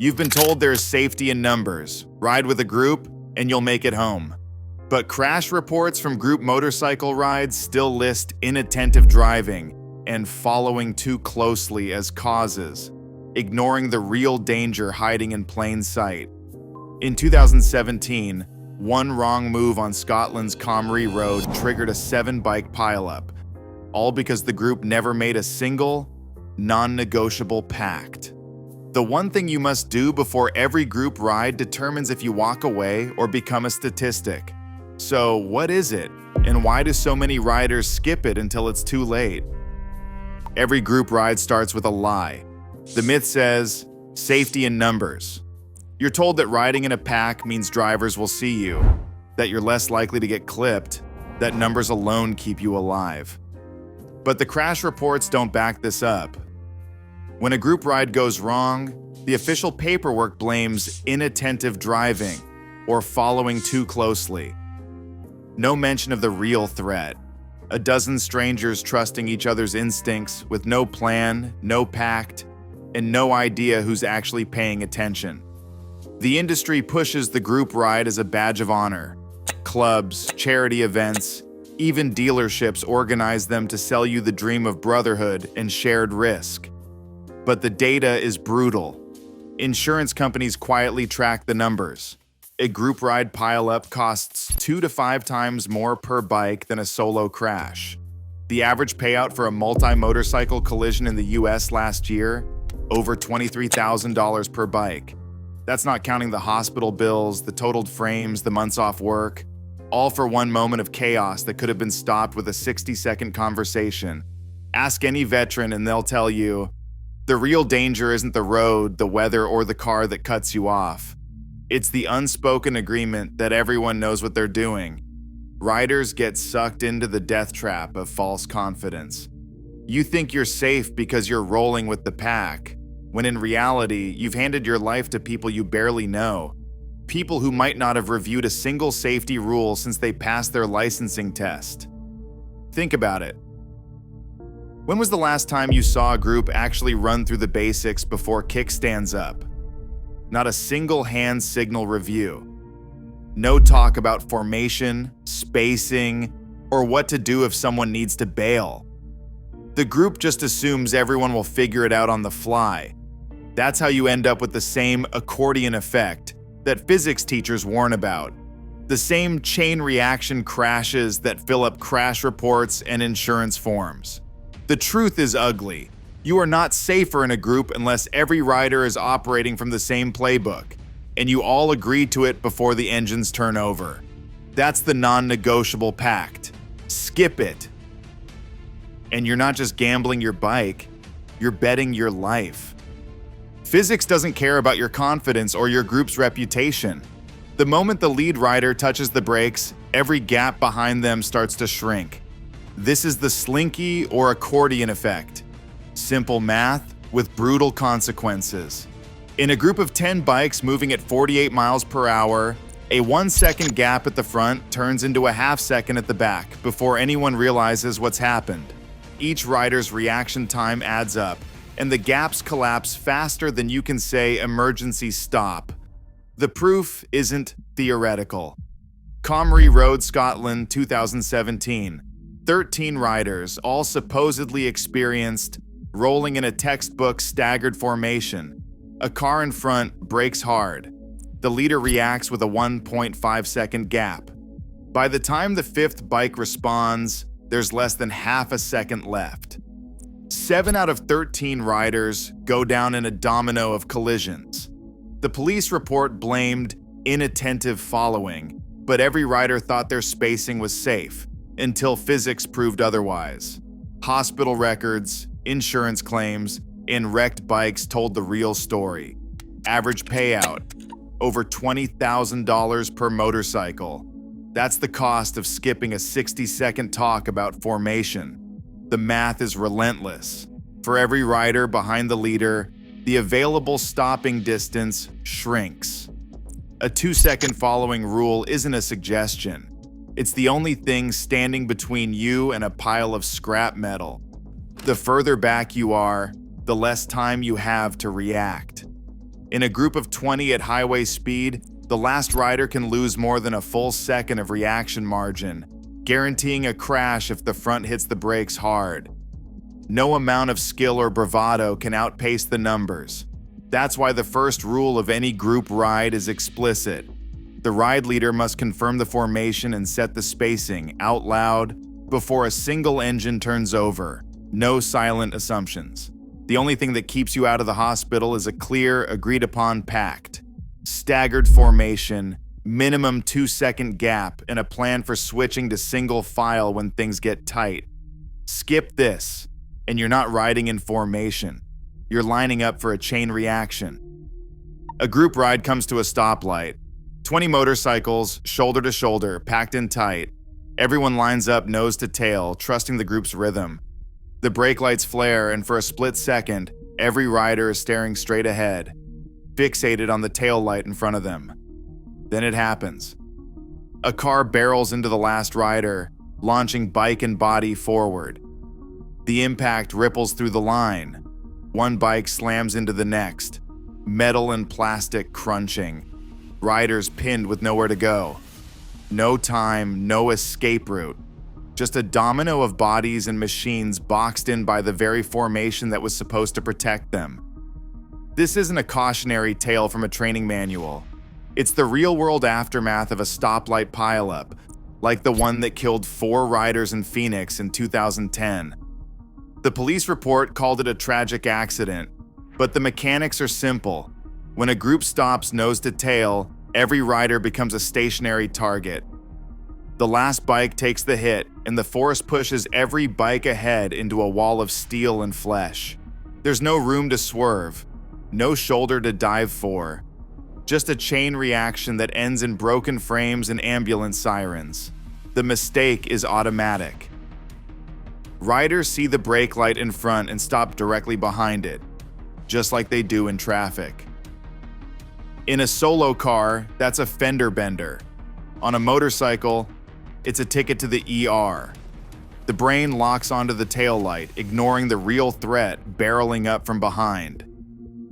You've been told there's safety in numbers. Ride with a group and you'll make it home. But crash reports from group motorcycle rides still list inattentive driving and following too closely as causes, ignoring the real danger hiding in plain sight. In 2017, one wrong move on Scotland's Comrie Road triggered a 7-bike pileup, all because the group never made a single, non-negotiable pact. The one thing you must do before every group ride determines if you walk away or become a statistic. So what is it, and why do so many riders skip it until it's too late? Every group ride starts with a lie. The myth says, safety in numbers. You're told that riding in a pack means drivers will see you, that you're less likely to get clipped, that numbers alone keep you alive. But the crash reports don't back this up. When a group ride goes wrong, the official paperwork blames inattentive driving or following too closely. No mention of the real threat. A dozen strangers trusting each other's instincts with no plan, no pact, and no idea who's actually paying attention. The industry pushes the group ride as a badge of honor. Clubs, charity events, even dealerships organize them to sell you the dream of brotherhood and shared risk. But the data is brutal. Insurance companies quietly track the numbers. A group ride pileup costs 2 to 5 times more per bike than a solo crash. The average payout for a multi-motorcycle collision in the US last year, over $23,000 per bike. That's not counting the hospital bills, the totaled frames, the months off work, all for one moment of chaos that could have been stopped with a 60-second conversation. Ask any veteran and they'll tell you, the real danger isn't the road, the weather, or the car that cuts you off. It's the unspoken agreement that everyone knows what they're doing. Riders get sucked into the death trap of false confidence. You think you're safe because you're rolling with the pack, when in reality, you've handed your life to people you barely know. People who might not have reviewed a single safety rule since they passed their licensing test. Think about it. When was the last time you saw a group actually run through the basics before kickstands up? Not a single hand signal review. No talk about formation, spacing, or what to do if someone needs to bail. The group just assumes everyone will figure it out on the fly. That's how you end up with the same accordion effect that physics teachers warn about. The same chain reaction crashes that fill up crash reports and insurance forms. The truth is ugly. You are not safer in a group unless every rider is operating from the same playbook, and you all agree to it before the engines turn over. That's the non-negotiable pact. Skip it. And you're not just gambling your bike, you're betting your life. Physics doesn't care about your confidence or your group's reputation. The moment the lead rider touches the brakes, every gap behind them starts to shrink. This is the slinky or accordion effect. Simple math with brutal consequences. In a group of 10 bikes moving at 48 miles per hour, a 1-second gap at the front turns into a half-second at the back before anyone realizes what's happened. Each rider's reaction time adds up, and the gaps collapse faster than you can say emergency stop. The proof isn't theoretical. Comrie Road, Scotland, 2017. 13 riders, all supposedly experienced, rolling in a textbook staggered formation. A car in front brakes hard. The leader reacts with a 1.5-second gap. By the time the 5th bike responds, there's less than half a second left. 7 out of 13 riders go down in a domino of collisions. The police report blamed inattentive following, but every rider thought their spacing was safe, until physics proved otherwise. Hospital records, insurance claims, and wrecked bikes told the real story. Average payout, over $20,000 per motorcycle. That's the cost of skipping a 60-second talk about formation. The math is relentless. For every rider behind the leader, the available stopping distance shrinks. A 2-second following rule isn't a suggestion. It's the only thing standing between you and a pile of scrap metal. The further back you are, the less time you have to react. In a group of 20 at highway speed, the last rider can lose more than a full second of reaction margin, guaranteeing a crash if the front hits the brakes hard. No amount of skill or bravado can outpace the numbers. That's why the first rule of any group ride is explicit. The ride leader must confirm the formation and set the spacing out loud before a single engine turns over. No silent assumptions. The only thing that keeps you out of the hospital is a clear, agreed-upon pact. Staggered formation, minimum 2-second gap, and a plan for switching to single file when things get tight. Skip this, and you're not riding in formation. You're lining up for a chain reaction. A group ride comes to a stoplight. 20 motorcycles, shoulder to shoulder, packed in tight. Everyone lines up nose to tail, trusting the group's rhythm. The brake lights flare, and for a split second, every rider is staring straight ahead, fixated on the tail light in front of them. Then it happens. A car barrels into the last rider, launching bike and body forward. The impact ripples through the line. One bike slams into the next, metal and plastic crunching. Riders pinned with nowhere to go. No time, no escape route. Just a domino of bodies and machines boxed in by the very formation that was supposed to protect them. This isn't a cautionary tale from a training manual. It's the real-world aftermath of a stoplight pileup, like the one that killed 4 riders in Phoenix in 2010. The police report called it a tragic accident, but the mechanics are simple. When a group stops nose to tail, every rider becomes a stationary target. The last bike takes the hit, and the force pushes every bike ahead into a wall of steel and flesh. There's no room to swerve, no shoulder to dive for. Just a chain reaction that ends in broken frames and ambulance sirens. The mistake is automatic. Riders see the brake light in front and stop directly behind it, just like they do in traffic. In a solo car, that's a fender bender. On a motorcycle, it's a ticket to the ER. The brain locks onto the taillight, ignoring the real threat barreling up from behind.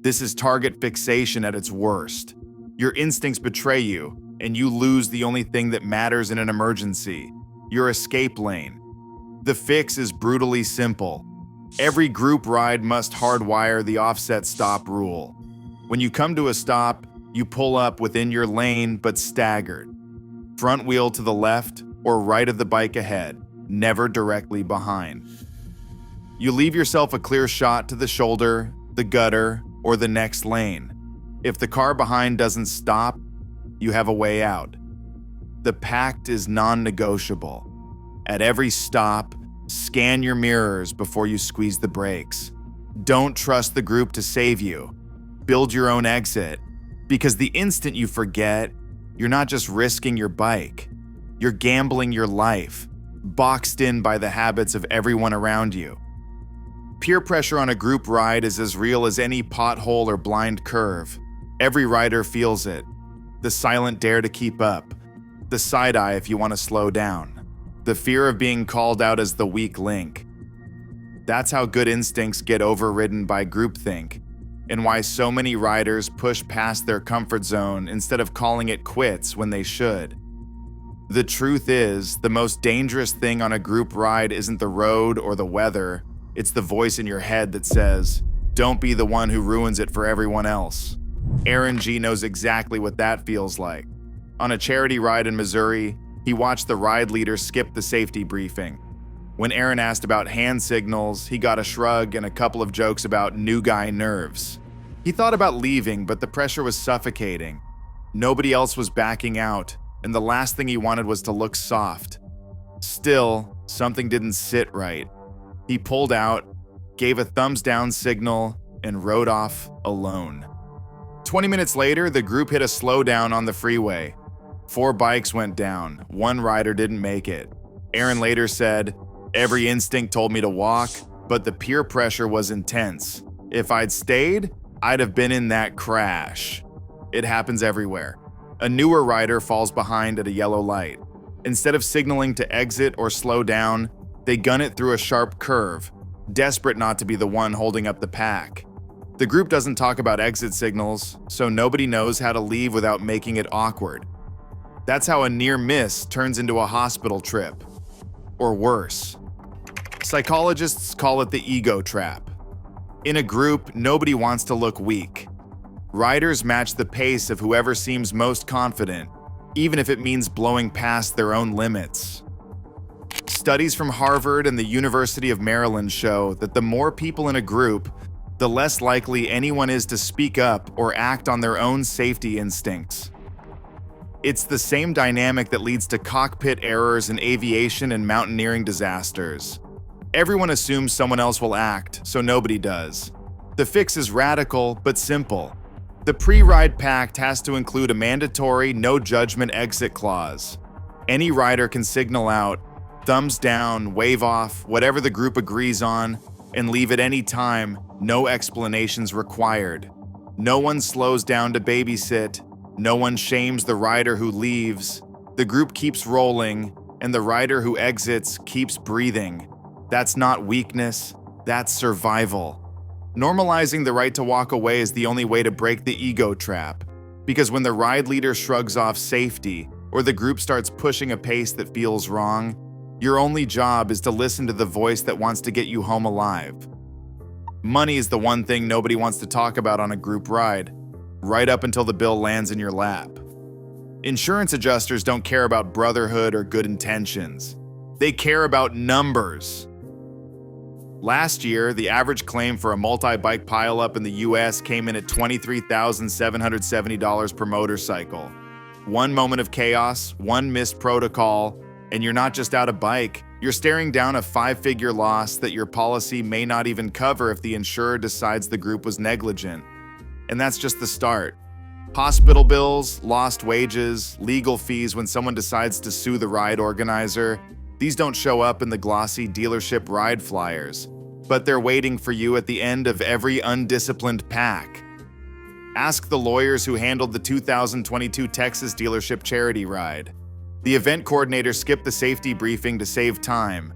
This is target fixation at its worst. Your instincts betray you, and you lose the only thing that matters in an emergency: your escape lane. The fix is brutally simple. Every group ride must hardwire the offset stop rule. When you come to a stop, you pull up within your lane but staggered. Front wheel to the left or right of the bike ahead, never directly behind. You leave yourself a clear shot to the shoulder, the gutter, or the next lane. If the car behind doesn't stop, you have a way out. The pact is non-negotiable. At every stop, scan your mirrors before you squeeze the brakes. Don't trust the group to save you. Build your own exit, because the instant you forget, you're not just risking your bike. You're gambling your life, boxed in by the habits of everyone around you. Peer pressure on a group ride is as real as any pothole or blind curve. Every rider feels it. The silent dare to keep up. The side eye if you want to slow down. The fear of being called out as the weak link. That's how good instincts get overridden by groupthink, and why so many riders push past their comfort zone instead of calling it quits when they should. The truth is, the most dangerous thing on a group ride isn't the road or the weather, it's the voice in your head that says, "Don't be the one who ruins it for everyone else." Aaron G knows exactly what that feels like. On a charity ride in Missouri, he watched the ride leader skip the safety briefing. When Aaron asked about hand signals, he got a shrug and a couple of jokes about new guy nerves. He thought about leaving, but the pressure was suffocating. Nobody else was backing out, and the last thing he wanted was to look soft. Still, something didn't sit right. He pulled out, gave a thumbs down signal, and rode off alone. 20 minutes later, the group hit a slowdown on the freeway. 4 bikes went down. 1 rider didn't make it. Aaron later said, "Every instinct told me to walk, but the peer pressure was intense. If I'd stayed, I'd have been in that crash." It happens everywhere. A newer rider falls behind at a yellow light. Instead of signaling to exit or slow down, they gun it through a sharp curve, desperate not to be the one holding up the pack. The group doesn't talk about exit signals, so nobody knows how to leave without making it awkward. That's how a near miss turns into a hospital trip. Or worse. Psychologists call it the ego trap. In a group, nobody wants to look weak. Riders match the pace of whoever seems most confident, even if it means blowing past their own limits. Studies from Harvard and the University of Maryland show that the more people in a group, the less likely anyone is to speak up or act on their own safety instincts. It's the same dynamic that leads to cockpit errors in aviation and mountaineering disasters. Everyone assumes someone else will act, so nobody does. The fix is radical but simple. The pre-ride pact has to include a mandatory no-judgment exit clause. Any rider can signal out, thumbs down, wave off, whatever the group agrees on, and leave at any time, no explanations required. No one slows down to babysit, no one shames the rider who leaves. The group keeps rolling, and the rider who exits keeps breathing. That's not weakness, that's survival. Normalizing the right to walk away is the only way to break the ego trap, because when the ride leader shrugs off safety, or the group starts pushing a pace that feels wrong, your only job is to listen to the voice that wants to get you home alive. Money is the one thing nobody wants to talk about on a group ride, right up until the bill lands in your lap. Insurance adjusters don't care about brotherhood or good intentions. They care about numbers. Last year, the average claim for a multi-bike pileup in the US came in at $23,770 per motorcycle. One moment of chaos, one missed protocol, and you're not just out a bike, you're staring down a 5-figure loss that your policy may not even cover if the insurer decides the group was negligent. And that's just the start. Hospital bills, lost wages, legal fees when someone decides to sue the ride organizer, these don't show up in the glossy dealership ride flyers, but they're waiting for you at the end of every undisciplined pack. Ask the lawyers who handled the 2022 Texas dealership charity ride. The event coordinator skipped the safety briefing to save time.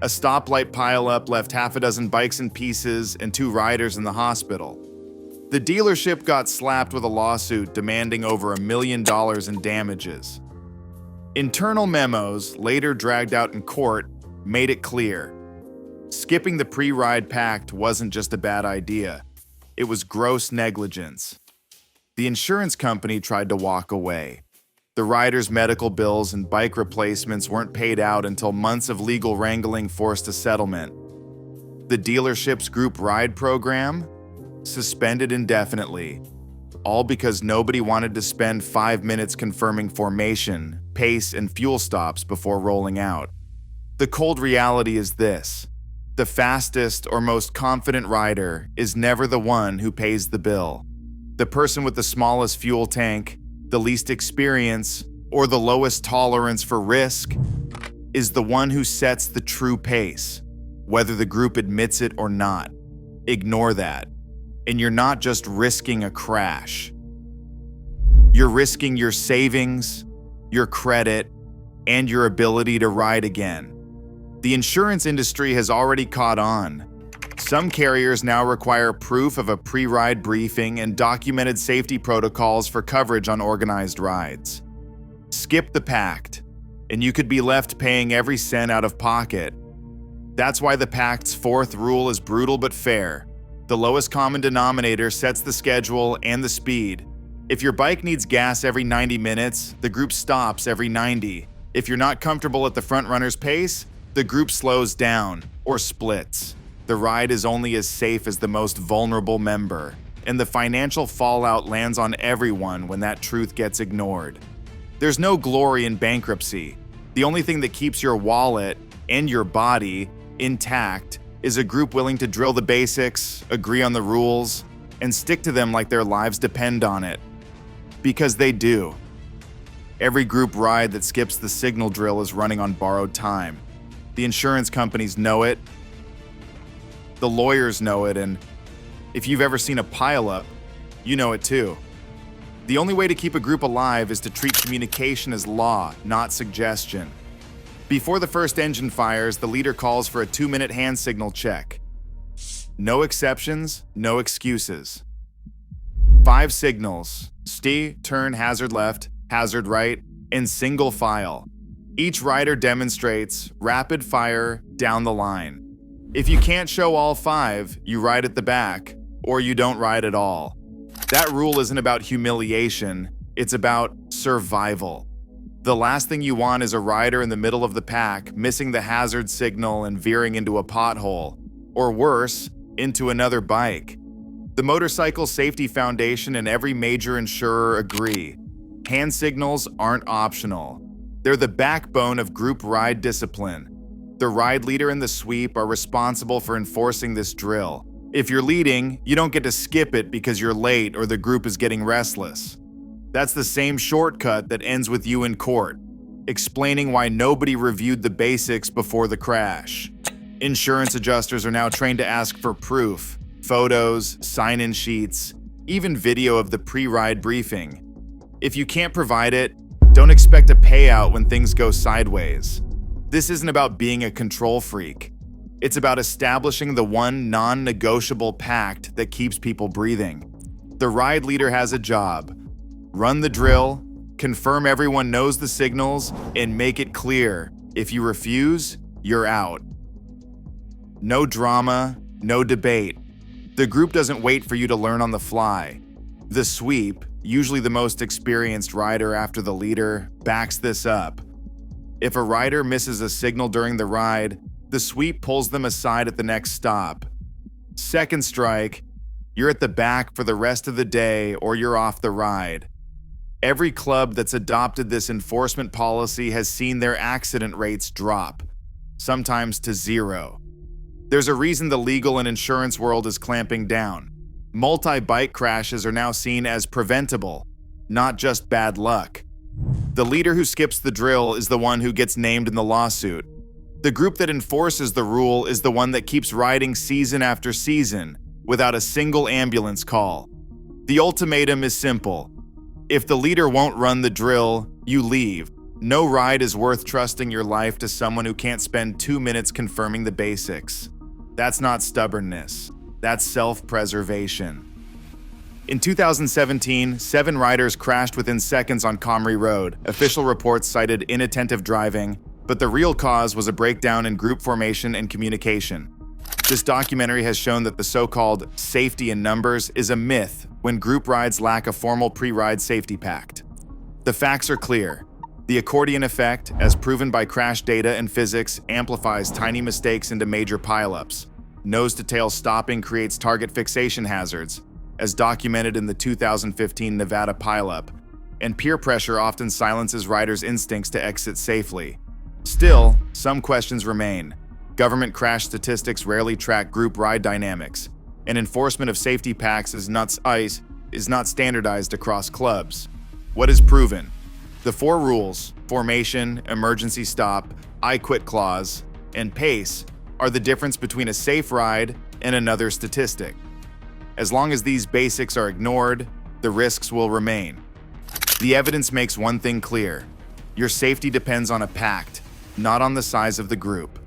A stoplight pileup left half a dozen bikes in pieces and 2 riders in the hospital. The dealership got slapped with a lawsuit demanding over $1 million in damages. Internal memos, later dragged out in court, made it clear. Skipping the pre-ride pact wasn't just a bad idea. It was gross negligence. The insurance company tried to walk away. The riders' medical bills and bike replacements weren't paid out until months of legal wrangling forced a settlement. The dealership's group ride program? Suspended indefinitely. All because nobody wanted to spend 5 minutes confirming formation, pace, and fuel stops before rolling out. The cold reality is this: the fastest or most confident rider is never the one who pays the bill. The person with the smallest fuel tank, the least experience, or the lowest tolerance for risk is the one who sets the true pace, whether the group admits it or not. Ignore that. And you're not just risking a crash. You're risking your savings, your credit, and your ability to ride again. The insurance industry has already caught on. Some carriers now require proof of a pre-ride briefing and documented safety protocols for coverage on organized rides. Skip the pact, and you could be left paying every cent out of pocket. That's why the pact's 4th rule is brutal but fair. The lowest common denominator sets the schedule and the speed. If your bike needs gas every 90 minutes, the group stops every 90. If you're not comfortable at the front runner's pace, the group slows down or splits. The ride is only as safe as the most vulnerable member, and the financial fallout lands on everyone when that truth gets ignored. There's no glory in bankruptcy. The only thing that keeps your wallet and your body intact is a group willing to drill the basics, agree on the rules, and stick to them like their lives depend on it. Because they do. Every group ride that skips the signal drill is running on borrowed time. The insurance companies know it. The lawyers know it, and if you've ever seen a pileup, you know it too. The only way to keep a group alive is to treat communication as law, not suggestion. Before the first engine fires, the leader calls for a 2-minute hand signal check. No exceptions, no excuses. 5 signals: stay, turn, hazard left, hazard right, in single file. Each rider demonstrates rapid fire down the line. If you can't show all 5, you ride at the back, or you don't ride at all. That rule isn't about humiliation, it's about survival. The last thing you want is a rider in the middle of the pack missing the hazard signal and veering into a pothole, or worse, into another bike. The Motorcycle Safety Foundation and every major insurer agree. Hand signals aren't optional. They're the backbone of group ride discipline. The ride leader and the sweep are responsible for enforcing this drill. If you're leading, you don't get to skip it because you're late or the group is getting restless. That's the same shortcut that ends with you in court, explaining why nobody reviewed the basics before the crash. Insurance adjusters are now trained to ask for proof, photos, sign-in sheets, even video of the pre-ride briefing. If you can't provide it, don't expect a payout when things go sideways. This isn't about being a control freak. It's about establishing the one non-negotiable pact that keeps people breathing. The ride leader has a job: run the drill, confirm everyone knows the signals, and make it clear. If you refuse, you're out. No drama, no debate. The group doesn't wait for you to learn on the fly. The sweep, usually the most experienced rider after the leader, backs this up. If a rider misses a signal during the ride, the sweep pulls them aside at the next stop. Second strike, you're at the back for the rest of the day or you're off the ride. Every club that's adopted this enforcement policy has seen their accident rates drop, sometimes to 0. There's a reason the legal and insurance world is clamping down. Multi-bike crashes are now seen as preventable, not just bad luck. The leader who skips the drill is the one who gets named in the lawsuit. The group that enforces the rule is the one that keeps riding season after season without a single ambulance call. The ultimatum is simple. If the leader won't run the drill, you leave. No ride is worth trusting your life to someone who can't spend 2 minutes confirming the basics. That's not stubbornness. That's self-preservation. In 2017, 7 riders crashed within seconds on Comrie Road. Official reports cited inattentive driving, but the real cause was a breakdown in group formation and communication. This documentary has shown that the so-called safety in numbers is a myth when group rides lack a formal pre-ride safety pact. The facts are clear. The accordion effect, as proven by crash data and physics, amplifies tiny mistakes into major pileups. Nose-to-tail stopping creates target fixation hazards, as documented in the 2015 Nevada pileup, and peer pressure often silences riders' instincts to exit safely. Still, some questions remain. Government crash statistics rarely track group ride dynamics, and enforcement of safety pacts is not standardized across clubs. What is proven? The 4 rules, formation, emergency stop, I quit clause, and pace, are the difference between a safe ride and another statistic. As long as these basics are ignored, the risks will remain. The evidence makes one thing clear: your safety depends on a pact, not on the size of the group.